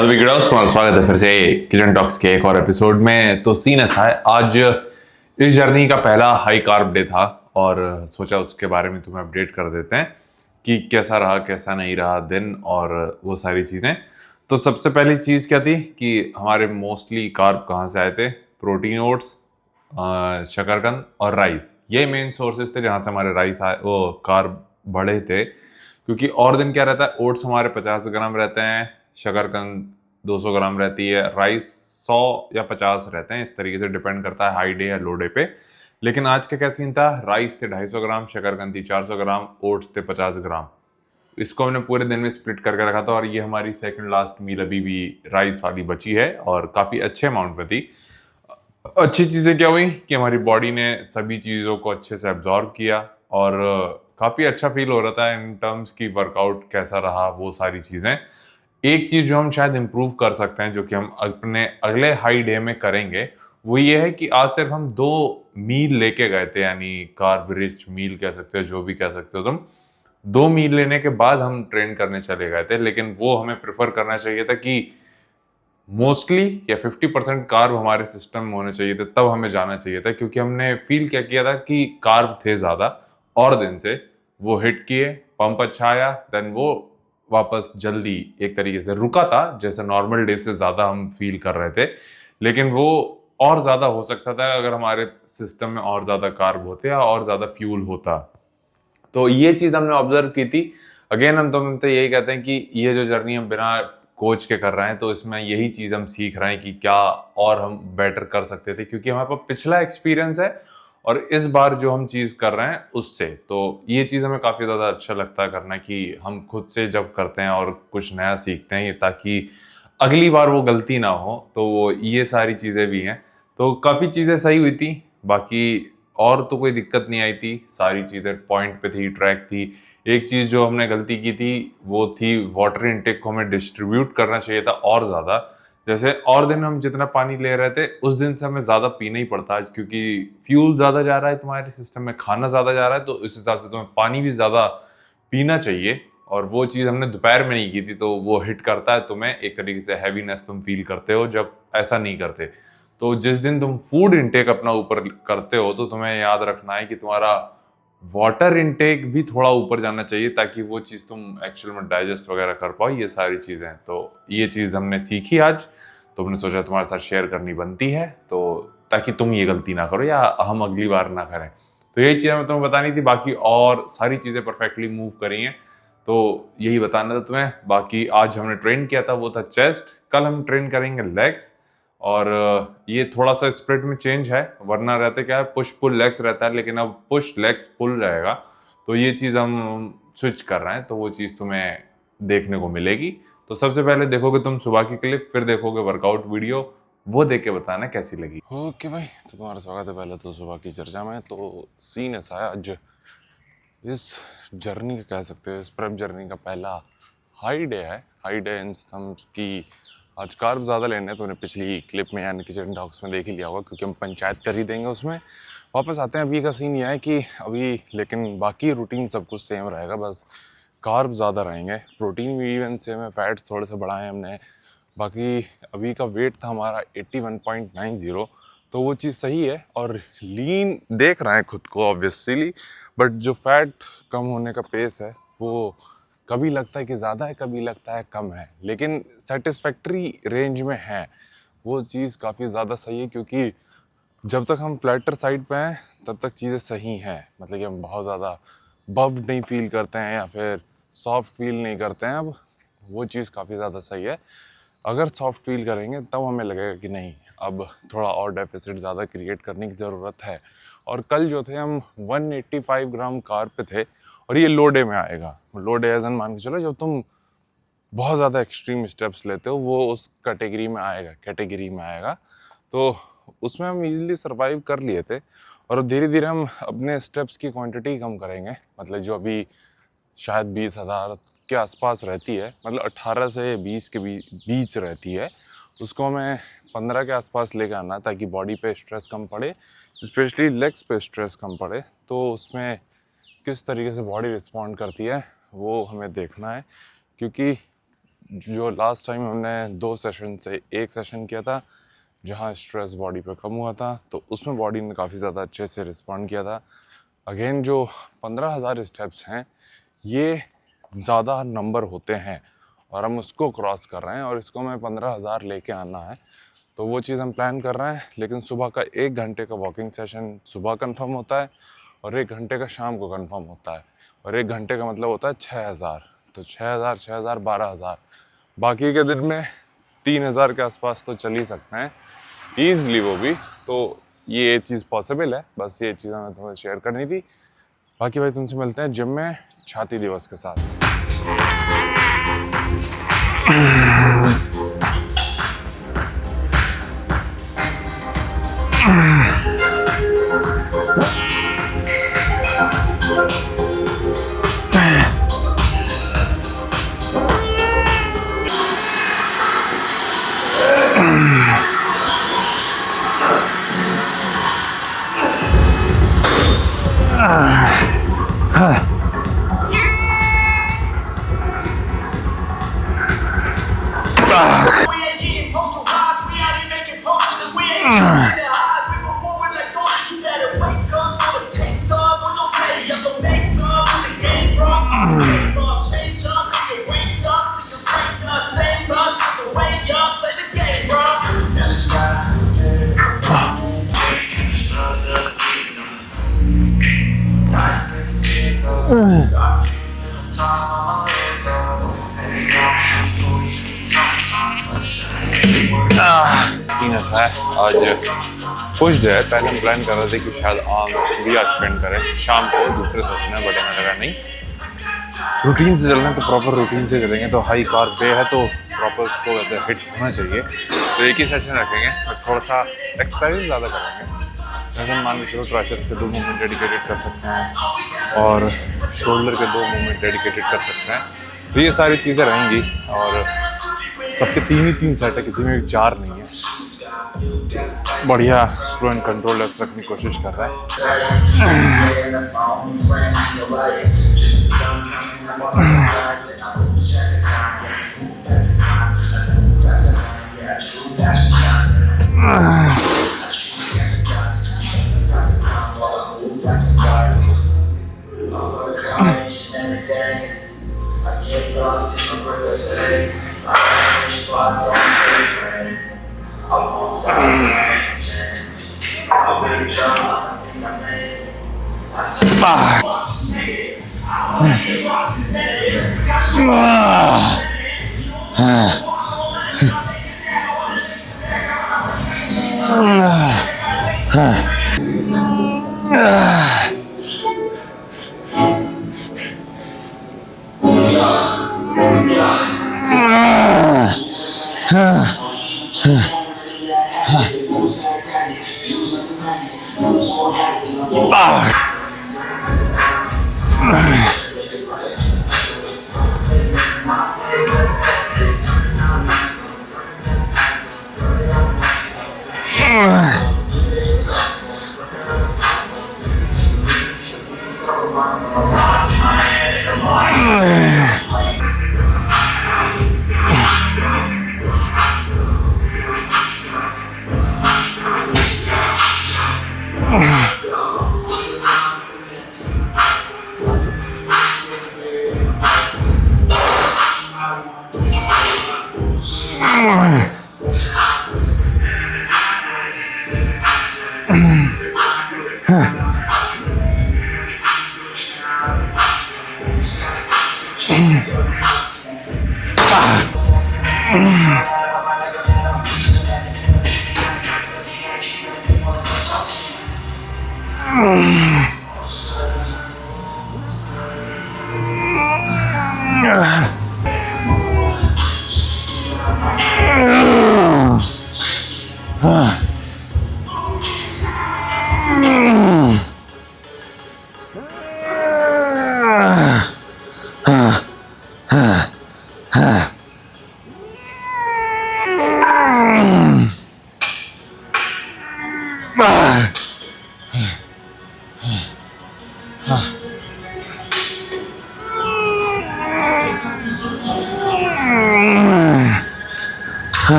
तुम्हारा स्वागत है फिर से किचन टॉक्स के एक और एपिसोड में। तो सीन ऐसा है, आज इस जर्नी का पहला हाई कार्ब डे था और सोचा उसके बारे में तुम्हें अपडेट कर देते हैं कि कैसा रहा कैसा नहीं रहा दिन और वो सारी चीज़ें। तो सबसे पहली चीज़ क्या थी कि हमारे मोस्टली कार्ब कहाँ से आए थे? प्रोटीन ओट्स, शकरकंद और राइस, ये मेन सोर्सेज थे जहाँ से हमारे राइस आए, वो कार्ब बढ़े थे। क्योंकि और दिन क्या रहता है, ओट्स हमारे 50 ग्राम रहते हैं, शकरकंद 200 ग्राम रहती है, राइस 100 या 50 रहते हैं, इस तरीके से डिपेंड करता है हाई डे या लो डे पे। लेकिन आज का क्या सीन था, राइस थे 250 ग्राम, शकरकंद थी 400 ग्राम, ओट्स थे 50 ग्राम। इसको हमने पूरे दिन में स्प्लिट करके रखा था और ये हमारी सेकंड लास्ट मील अभी भी राइस वाली बची है और काफ़ी अच्छे अमाउंट में थी। अच्छी चीज़ें क्या हुई कि हमारी बॉडी ने सभी चीज़ों को अच्छे से एब्जॉर्ब किया और काफ़ी अच्छा फील हो रहा था इन टर्म्स की वर्कआउट कैसा रहा, वो सारी चीज़ें। एक चीज़ जो हम शायद इम्प्रूव कर सकते हैं, जो कि हम अपने अगले हाई डे में करेंगे, वो ये है कि आज सिर्फ हम 2 मील लेके गए थे, यानी कार्ब रिच मील कह सकते हो, जो भी कह सकते हो तुम। 2 मील लेने के बाद हम ट्रेन करने चले गए थे, लेकिन वो हमें प्रेफर करना चाहिए था कि मोस्टली या 50% कार्ब हमारे सिस्टम में होने चाहिए थे, तब हमें जाना चाहिए था। क्योंकि हमने फील क्या किया था कि कार्ब थे ज़्यादा और दिन से वो हिट किए, पंप अच्छा आया, देन वो वापस जल्दी एक तरीके से रुका था, जैसे नॉर्मल डे से ज़्यादा हम फील कर रहे थे। लेकिन वो और ज़्यादा हो सकता था अगर हमारे सिस्टम में और ज़्यादा कार्ब होते या और ज़्यादा फ्यूल होता। तो ये चीज़ हमने ऑब्जर्व की थी। अगेन हम तो यही कहते हैं कि ये जो जर्नी हम बिना कोच के कर रहे हैं, तो इसमें यही चीज़ हम सीख रहे हैं कि क्या और हम बेटर कर सकते थे, क्योंकि हमारे पास पिछला एक्सपीरियंस है और इस बार जो हम चीज़ कर रहे हैं उससे। तो ये चीज़ हमें काफ़ी ज़्यादा अच्छा लगता है करना, कि हम खुद से जब करते हैं और कुछ नया सीखते हैं, ये ताकि अगली बार वो गलती ना हो। तो वो ये सारी चीज़ें भी हैं। तो काफ़ी चीज़ें सही हुई थी, बाकी और तो कोई दिक्कत नहीं आई थी, सारी चीज़ें पॉइंट पे थी, ट्रैक थी। एक चीज़ जो हमने गलती की थी वो थी वाटर इनटेक को हमें डिस्ट्रीब्यूट करना चाहिए था और ज़्यादा। जैसे और दिन हम जितना पानी ले रहे थे उस दिन से हमें ज़्यादा पीना ही पड़ता है, क्योंकि फ्यूल ज़्यादा जा रहा है तुम्हारे सिस्टम में, खाना ज़्यादा जा रहा है, तो इस हिसाब से तुम्हें पानी भी ज़्यादा पीना चाहिए। और वो चीज़ हमने दोपहर में नहीं की थी, तो वो हिट करता है तुम्हें, एक तरीके से हैवीनेस तुम फील करते हो जब ऐसा नहीं करते। तो जिस दिन तुम फूड इनटेक अपना ऊपर करते हो, तो तुम्हें याद रखना है कि तुम्हारा वाटर इनटेक भी थोड़ा ऊपर जाना चाहिए, ताकि वो चीज़ तुम एक्चुअल में डाइजेस्ट वगैरह कर पाओ, ये सारी चीज़ें। तो ये चीज़ हमने सीखी आज, तो हमने सोचा तुम्हारे साथ शेयर करनी बनती है, तो ताकि तुम ये गलती ना करो या हम अगली बार ना करें। तो यही चीज़ हमें तुम्हें बतानी थी, बाकी और सारी चीज़ें परफेक्टली मूव करी हैं। तो यही बताना था तुम्हें। बाकी आज हमने ट्रेन किया था वो था चेस्ट, कल हम ट्रेन करेंगे लेग्स। और ये थोड़ा सा स्प्लिट में चेंज है, वरना रहते क्या है, पुश पुल लेग्स रहता है, लेकिन अब पुश लेग्स पुल रहेगा। तो ये चीज़ हम स्विच कर रहे हैं, तो वो चीज़ तुम्हें देखने को मिलेगी। तो सबसे पहले देखोगे तुम सुबह की क्लिप, फिर देखोगे वर्कआउट वीडियो, वो देख के बताना कैसी लगी। ओके भाई, तो तुम्हारा स्वागत है पहले तो सुबह की चर्चा में। तो सीन ऐसा है, आज इस जर्नी का कह सकते हो, इस प्रेप जर्नी का पहला हाई डे है। हाई डे इन टर्म्स की आज कार्ब ज़्यादा लेने हैं, तो उन्हें पिछली क्लिप में यानी किचन टॉक्स में देख ही लिया होगा, क्योंकि हम पंचायत कर ही देंगे उसमें। वापस आते हैं, अभी का सीन यह है कि अभी लेकिन बाकी रूटीन सब कुछ सेम रहेगा, बस कार्ब ज़्यादा रहेंगे, प्रोटीन भी इवन सेम है, फैट्स थोड़े से बढ़ाए हमने। बाकी अभी का वेट था हमारा 81.90, तो वो चीज़ सही है और लीन देख रहे हैं खुद को ऑब्वियसली। बट जो फैट कम होने का पेस है वो कभी लगता है कि ज़्यादा है, कभी लगता है कम है, लेकिन सेटिस्फैक्ट्री रेंज में है। वो चीज़ काफ़ी ज़्यादा सही है, क्योंकि जब तक हम फ्लैटर साइड पे हैं तब तक चीज़ें सही हैं। मतलब कि हम बहुत ज़्यादा बफ्ड नहीं फील करते हैं या फिर सॉफ्ट फील नहीं करते हैं। अब वो चीज़ काफ़ी ज़्यादा सही है। अगर सॉफ्ट फील करेंगे तब हमें लगेगा कि नहीं, अब थोड़ा और डेफिसिट ज़्यादा क्रिएट करने की ज़रूरत है। और कल जो थे हम 185 ग्राम कार्ब पे थे, और ये लो डे में आएगा। लो डे एज एन मान के चलो, जब तुम बहुत ज़्यादा एक्सट्रीम स्टेप्स लेते हो, वो उस कैटेगरी में आएगा। तो उसमें हम इजीली सरवाइव कर लिए थे, और धीरे धीरे हम अपने स्टेप्स की क्वांटिटी कम करेंगे। मतलब जो अभी शायद 20,000 के आसपास रहती है, मतलब 18 से 20 के बीच रहती है, उसको हमें 15 के आसपास लेकर आना, ताकि बॉडी पे स्ट्रेस कम पड़े, स्पेशली लेग्स पे स्ट्रेस कम पड़े। तो उसमें किस तरीके से बॉडी रिस्पॉन्ड करती है वो हमें देखना है, क्योंकि जो लास्ट टाइम हमने 2 सेशन से 1 सेशन किया था, जहाँ स्ट्रेस बॉडी पे कम हुआ था, तो उसमें बॉडी ने काफ़ी ज़्यादा अच्छे से रिस्पॉन्ड किया था। अगेन जो 15,000 स्टेप्स हैं, ये ज़्यादा नंबर होते हैं और हम उसको क्रॉस कर रहे हैं और इसको हमें 15,000 लेके आना है। तो वो चीज़ हम प्लान कर रहे हैं। लेकिन सुबह का 1 घंटे का वॉकिंग सेशन सुबह कंफर्म होता है और 1 घंटे का शाम को कंफर्म होता है। और 1 घंटे का मतलब होता है 6,000। तो 6,000, 6,000, 12,000। बाकी के दिन में 3,000 के आसपास तो चल ही सकते हैं ईज़िली वो भी। तो ये चीज़ पॉसिबल है, बस ये चीज़ हमें तुम्हें शेयर करनी थी। बाकी भाई तुमसे मिलते हैं जिम में छाती दिवस के साथ। सीन ऐसा है, आज पुश है। पहले हम प्लान कर रहे थे कि शायद आर्म्स भी आज स्पेंड करें शाम को, दूसरे सेशन है, बट हमें लगा नहीं, रूटीन से चलना है तो प्रॉपर रूटीन से चलेंगे। तो हाई कार्ब डे है तो प्रॉपर उसको वैसे हिट होना चाहिए। तो एक ही सेशन रखेंगे और थोड़ा सा एक्सरसाइज ज़्यादा करेंगे। जैसे मान लीजिए ट्राइसेप्स के 2 मूवमेंट डेडिकेटेड कर सकते हैं और शोल्डर के 2 मूवमेंट डेडिकेटेड कर सकते हैं। तो ये सारी चीज़ें रहेंगी और सबके 3 ही 3 सेट है, किसी में भी 4 नहीं है। बढ़िया स्लो एंड कंट्रोल लेफ्ट रखने की कोशिश कर रहा है।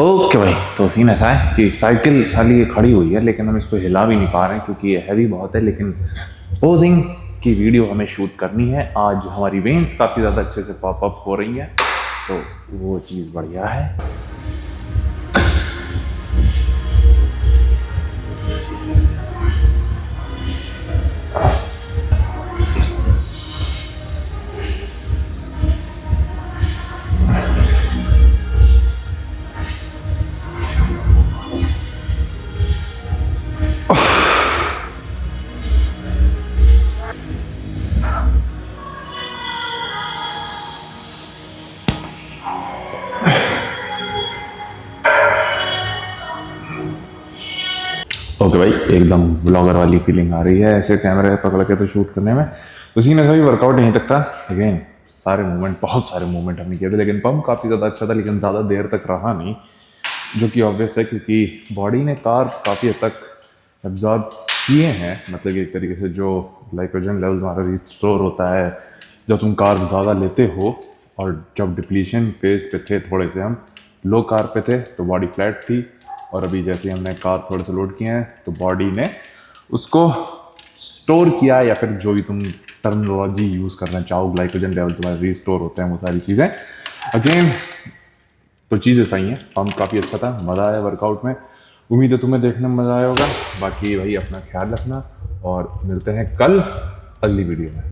ओके भाई, तो सीन ऐसा है कि साइकिल साली ये खड़ी हुई है, लेकिन हम इसको हिला भी नहीं पा रहे हैं क्योंकि ये हैवी बहुत है। लेकिन पोजिंग की वीडियो हमें शूट करनी है। आज हमारी वेन्स काफ़ी ज़्यादा अच्छे से पॉप अप हो रही हैं, तो वो चीज़ बढ़िया है। ओके भाई, एकदम ब्लॉगर वाली फीलिंग आ रही है ऐसे कैमरे पकड़ के तो शूट करने में। उसी ने सभी वर्कआउट यहीं तक था। अगेन सारे मूवमेंट, बहुत सारे मूवमेंट हमने किए थे, लेकिन पंप काफ़ी ज़्यादा अच्छा था, लेकिन ज़्यादा देर तक रहा नहीं, जो कि ऑब्वियस है क्योंकि बॉडी ने कार्ब काफ़ी हद तक एब्जॉर्ब किए हैं। मतलब एक तरीके से जो ग्लाइकोजन लेवल हमारा रिस्टोर होता है जब तुम कार्ब ज़्यादा लेते हो, और जब डिप्लीशन फेज पे थे थोड़े से हम लो कार्ब पे थे तो बॉडी फ्लैट थी, और अभी जैसे हमने कार्ब थोड़े से लोड किए हैं तो बॉडी ने उसको स्टोर किया, या फिर जो भी तुम टर्मिनोलॉजी यूज़ करना चाहो, ग्लाइकोजन लेवल तुम्हारे रिस्टोर होते हैं, वो सारी चीज़ें। अगेन तो चीज़ें सही हैं, पंप काफ़ी अच्छा था, मज़ा आया वर्कआउट में। उम्मीद है तुम्हें देखने में मज़ा आया होगा। बाकी भाई अपना ख्याल रखना और मिलते हैं कल अगली वीडियो में।